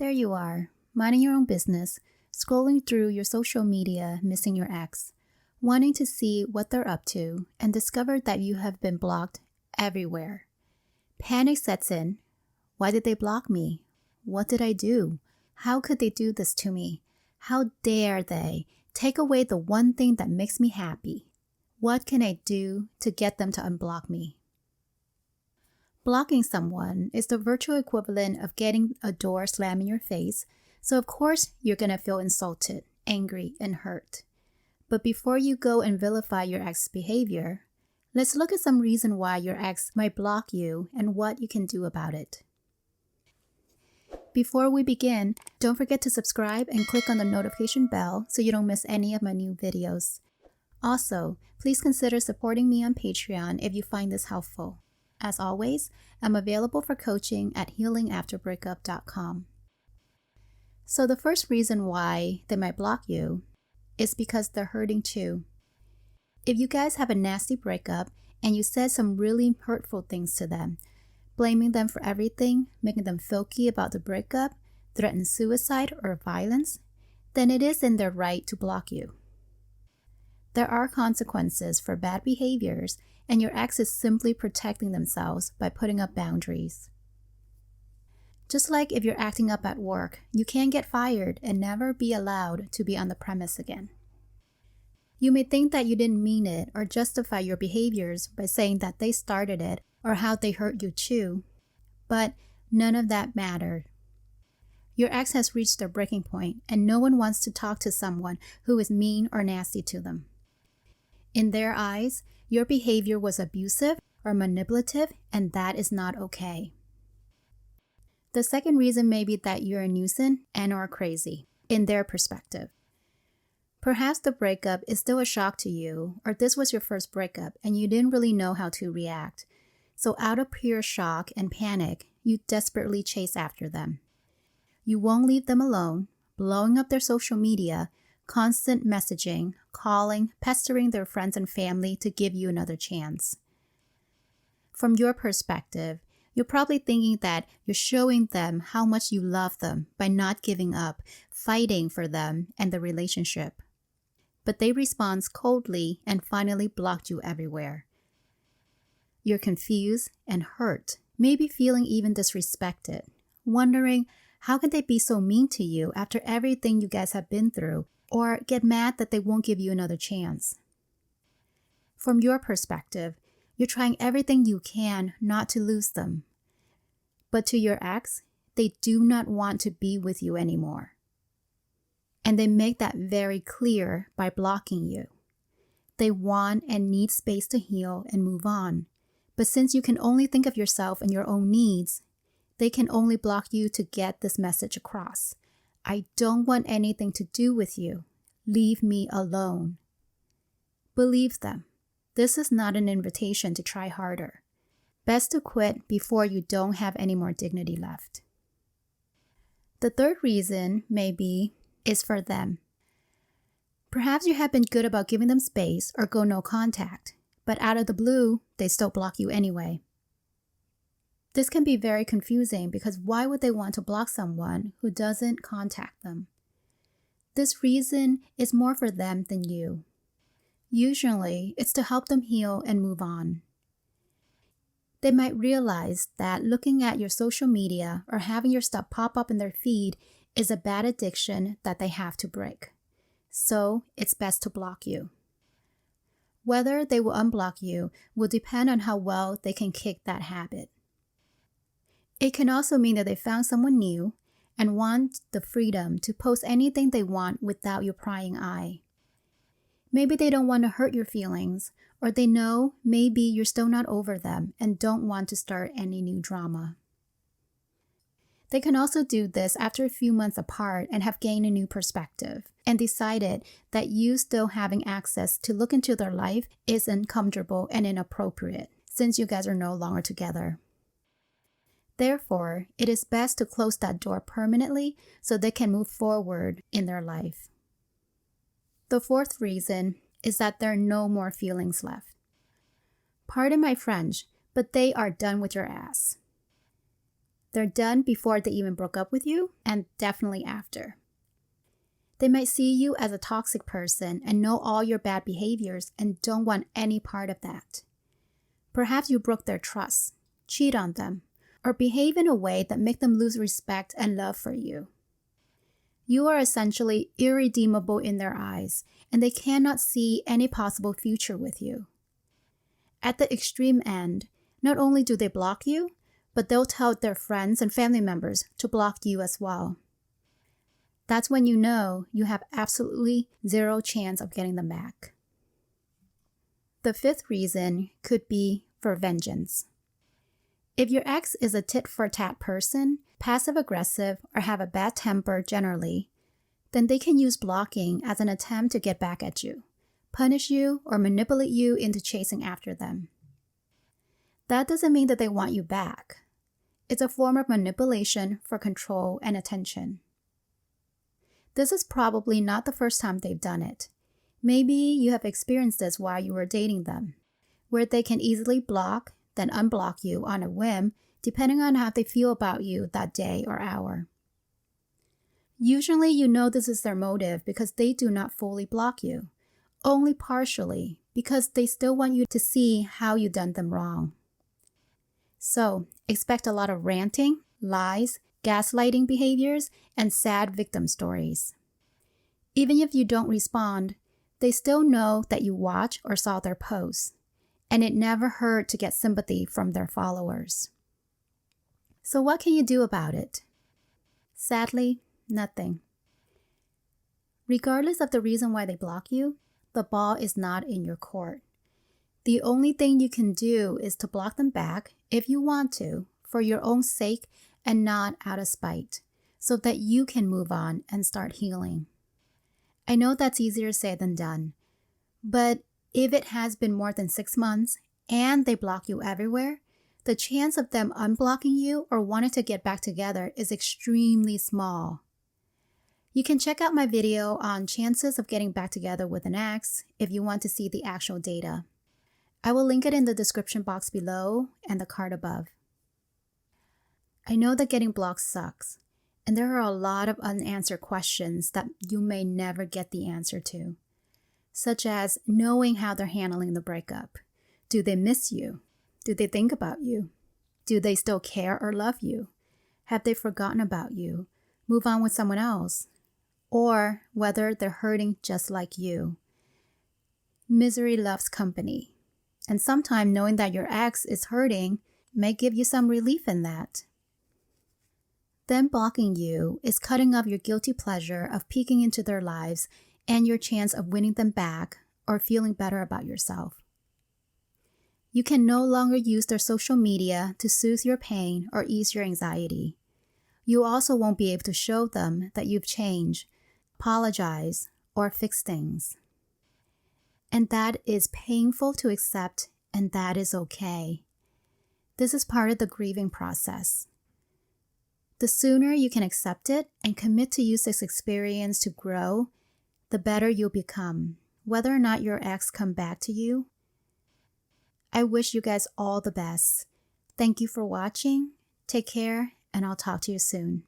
There you are, minding your own business, scrolling through your social media, missing your ex, wanting to see what they're up to, and discover that you have been blocked everywhere. Panic sets in. Why did they block me? What did I do? How could they do this to me? How dare they take away the one thing that makes me happy? What can I do to get them to unblock me? Blocking someone is the virtual equivalent of getting a door slammed in your face, so of course you're going to feel insulted, angry, and hurt. But before you go and vilify your ex's behavior, let's look at some reason why your ex might block you and what you can do about it. Before we begin, don't forget to subscribe and click on the notification bell so you don't miss any of my new videos. Also, please consider supporting me on Patreon if you find this helpful. As always, I'm available for coaching at healingafterbreakup.com. So the first reason why they might block you is because they're hurting too. If you guys have a nasty breakup and you said some really hurtful things to them, blaming them for everything, making them filthy about the breakup, threaten suicide or violence, then it is in their right to block you. There are consequences for bad behaviors, and your ex is simply protecting themselves by putting up boundaries. Just like if you're acting up at work, you can get fired and never be allowed to be on the premise again. You may think that you didn't mean it or justify your behaviors by saying that they started it or how they hurt you too, but none of that mattered. Your ex has reached their breaking point, and no one wants to talk to someone who is mean or nasty to them. In their eyes, your behavior was abusive or manipulative, and that is not okay. The second reason may be that you're a nuisance and/or crazy, in their perspective. Perhaps the breakup is still a shock to you, or this was your first breakup and you didn't really know how to react. So out of pure shock and panic, you desperately chase after them. You won't leave them alone, blowing up their social media, constant messaging, calling, pestering their friends and family to give you another chance. From your perspective, you're probably thinking that you're showing them how much you love them by not giving up, fighting for them and the relationship. But they respond coldly and finally blocked you everywhere. You're confused and hurt, maybe feeling even disrespected, wondering how could they be so mean to you after everything you guys have been through, or get mad that they won't give you another chance. From your perspective, you're trying everything you can not to lose them. But to your ex, they do not want to be with you anymore. And they make that very clear by blocking you. They want and need space to heal and move on. But since you can only think of yourself and your own needs, they can only block you to get this message across. I don't want anything to do with you. Leave me alone. Believe them. This is not an invitation to try harder. Best to quit before you don't have any more dignity left. The third reason, maybe, is for them. Perhaps you have been good about giving them space or go no contact, but out of the blue, they still block you anyway. This can be very confusing because why would they want to block someone who doesn't contact them? This reason is more for them than you. Usually, it's to help them heal and move on. They might realize that looking at your social media or having your stuff pop up in their feed is a bad addiction that they have to break. So, it's best to block you. Whether they will unblock you will depend on how well they can kick that habit. It can also mean that they found someone new and want the freedom to post anything they want without your prying eye. Maybe they don't want to hurt your feelings, or they know maybe you're still not over them and don't want to start any new drama. They can also do this after a few months apart and have gained a new perspective and decided that you still having access to look into their life is uncomfortable and inappropriate since you guys are no longer together. Therefore, it is best to close that door permanently so they can move forward in their life. The fourth reason is that there are no more feelings left. Pardon my French, but they are done with your ass. They're done before they even broke up with you, and definitely after. They might see you as a toxic person and know all your bad behaviors and don't want any part of that. Perhaps you broke their trust, cheat on them, or behave in a way that make them lose respect and love for you. You are essentially irredeemable in their eyes, and they cannot see any possible future with you. At the extreme end, not only do they block you, but they'll tell their friends and family members to block you as well. That's when you know you have absolutely zero chance of getting them back. The fifth reason could be for vengeance. If your ex is a tit-for-tat person, passive-aggressive, or have a bad temper generally, then they can use blocking as an attempt to get back at you, punish you, or manipulate you into chasing after them. That doesn't mean that they want you back. It's a form of manipulation for control and attention. This is probably not the first time they've done it. Maybe you have experienced this while you were dating them, where they can easily block, then unblock you on a whim, depending on how they feel about you that day or hour. Usually you know this is their motive because they do not fully block you, only partially, because they still want you to see how you've done them wrong. So, expect a lot of ranting, lies, gaslighting behaviors, and sad victim stories. Even if you don't respond, they still know that you watch or saw their posts, and it never hurt to get sympathy from their followers. So what can you do about it? Sadly, nothing. Regardless of the reason why they block you, the ball is not in your court. The only thing you can do is to block them back if you want to, for your own sake and not out of spite, so that you can move on and start healing. I know that's easier said than done, but if it has been more than 6 months and they block you everywhere, the chance of them unblocking you or wanting to get back together is extremely small. You can check out my video on chances of getting back together with an ex if you want to see the actual data. I will link it in the description box below and the card above. I know that getting blocked sucks, and there are a lot of unanswered questions that you may never get the answer to, such as knowing how they're handling the breakup. Do they miss you? Do they think about you? Do they still care or love you? Have they forgotten about you, move on with someone else? Or whether they're hurting just like you. Misery loves company, and sometimes knowing that your ex is hurting may give you some relief in that. Them blocking you is cutting off your guilty pleasure of peeking into their lives and your chance of winning them back or feeling better about yourself. You can no longer use their social media to soothe your pain or ease your anxiety. You also won't be able to show them that you've changed, apologize, or fix things. And that is painful to accept, and that is okay. This is part of the grieving process. The sooner you can accept it and commit to use this experience to grow, the better you'll become, whether or not your ex come back to you. I wish you guys all the best. Thank you for watching. Take care, and I'll talk to you soon.